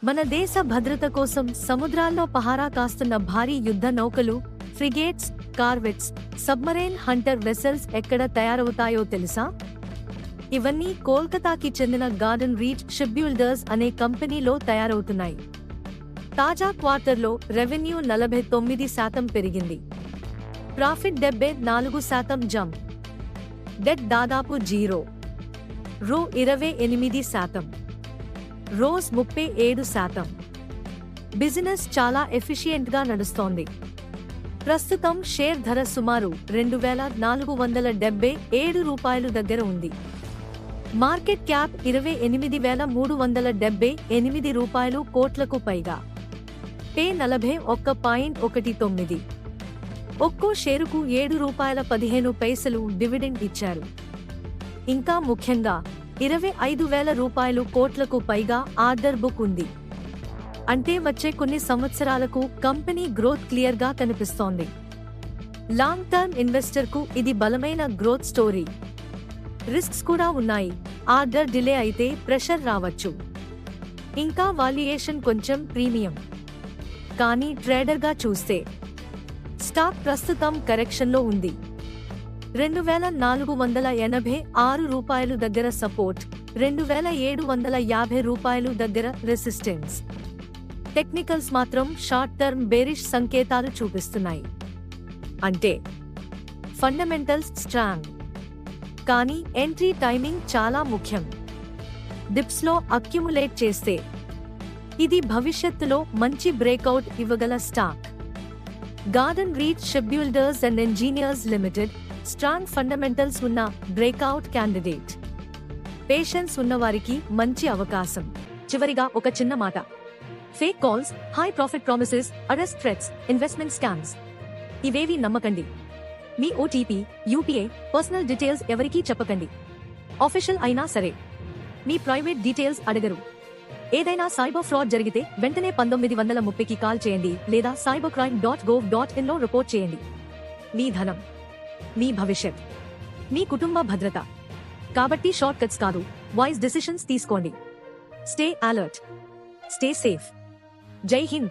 మన దేశ భద్రత కోసం సముద్రాల్లో పహారా కాస్తున్న భారీ యుద్ధ నౌకలు, ఫ్రిగేట్స్, కార్వెట్స్, సబ్మరైన్ హంటర్ వెసెల్స్ ఎక్కడ తయారవుతాయో తెలుసా? ఇవన్నీ కోల్కతాకి చెందిన గార్డెన్ రీచ్ షిప్బిల్డర్స్ అనే కంపెనీలో తయారవుతున్నాయి. తాజా క్వార్టర్లో రెవెన్యూ 49% పెరిగింది. Profit 74% jump. డెట్ దాదాపు జీరో. రో 28%. రోస్ 37%. బిజినెస్ చాలా ఎఫిషియెంట్గా నడుస్తోంది. ప్రస్తుతం షేర్ ధర సుమారు 2477 రూపాయలు దగ్గర ఉంది. మార్కెట్ క్యాప్ 28,378 రూపాయలు కోట్లకు పైగా. పే 41.19. ఒక్కో షేరుకు 7 రూపాయల 15 పైసలు డివిడెండ్ ఇచ్చారు. ఇంకా ముఖ్యంగా 25,000 రూపాయలు కోట్లకు పైగా ఆర్డర్ బుక్ ఉంది. అంటే వచ్చే కొన్ని సంవత్సరాలకు కంపెనీ గ్రోత్ క్లియర్గా కనిపిస్తోంది. లాంగ్ టర్మ్ ఇన్వెస్టర్కు ఇది బలమైన గ్రోత్ స్టోరీ. రిస్క్స్ కూడా ఉన్నాయి. ఆర్డర్ డిలే అయితే ప్రెషర్ రావచ్చు. ఇంకా వాల్యుయేషన్ కొంచెం ప్రీమియం. కానీ ట్రేడర్గా చూస్తే స్టాక్ ప్రస్తుతం కరెక్షన్లో ఉంది. 2486 రూపాయలు దగ్గర సపోర్ట్, 2750 రూపాయలు దగ్గర రెసిస్టెన్స్. టెక్నికల్స్ మాత్రం షార్ట్ టర్మ్ బేరిష్ సంకేతాలు చూపిస్తున్నాయి. అంటే ఫండమెంటల్స్ స్ట్రాంగ్, కానీ ఎంట్రీ టైమింగ్ చాలా ముఖ్యం. డిప్స్లో అక్యుములేట్ చేస్తే ఇది భవిష్యత్తులో మంచి బ్రేక్అవుట్ ఇవ్వగల stock. Garden reach shipbuilders and engineers limited strong fundamentals ఉన్న బ్రేక్అవుట్ క్యాండిడేట్. పేషెన్స్ ఉన్నవారికి మంచి అవకాశం. చివరిగా ఒక చిన్న మాట. Fake calls, high profit promises, arrest threats, investment scams ఇవేవి నమ్మకండి. మీ ఓటీపీ, యూపీఐ, పర్సనల్ డీటెయిల్స్ ఎవరికీ చెప్పకండి. ఆఫీషియల్ అయినా సరే మీ ప్రైవేట్ డీటెయిల్స్ అడగరు. ఏదైనా సైబర్ ఫ్రాడ్ జరిగితే వెంటనే 1930కి కాల్ చేయండి లేదా cybercrime.gov.in లో రిపోర్ట్ చేయండి. మీ ధనం, మీ భవిష్యత్, మీ కుటుంబ భద్రత. కాబట్టి షార్ట్ కట్స్ కాదు, వైజ్ డెసిషన్స్ తీసుకోండి. Stay alert, stay safe. జై హింద్.